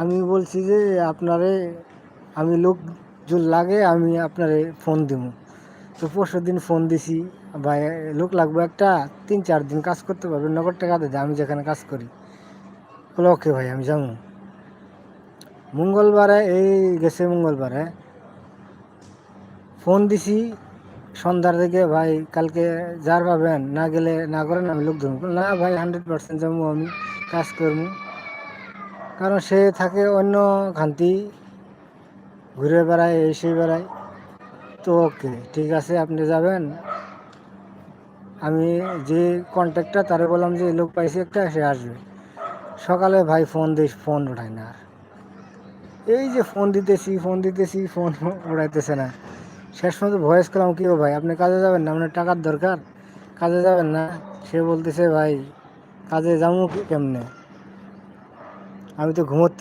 আমি বলছি যে আপনারে আমি লোক যদি লাগে আমি আপনারে ফোন দিব। তো পরশুদিন ফোন দিছি, ভাই লোক লাগবে একটা, 3-4 দিন কাজ করতে পারবে, নগদ টাকা দিয়ে দেয় আমি যেখানে কাজ করি। বলে ওকে ভাই আমি যাবো। মঙ্গলবারে এই গেছে মঙ্গলবারে ফোন দিছি সন্ধ্যার দিকে, ভাই কালকে যার পাবেন, না গেলে না করেন আমি লোক ধরবো। না ভাই 100% যাবো, আমি কাজ করবো। কারণ সে থাকে অন্য খান্তি, ঘুরে বেড়ায়, এসে বেড়ায়। তো ওকে ঠিক আছে আপনি যাবেন। আমি যে কন্ট্যাক্টটা তারে বললাম যে লোক পাইছি একটা, সে আসবে। সকালে ভাই ফোন দিস, ফোন উঠায় না। আর এই যে ফোন দিতেছি ফোন উঠাইতেছে না। শেষ পর্যন্ত ভয়েস করলাম, কি ও ভাই আপনি কাজে যাবেন না, আপনার টাকার দরকার, কাজে যাবেন না? সে বলতেছে ভাই কাজে যাবো কেমনে, আমি তো ঘুমোতে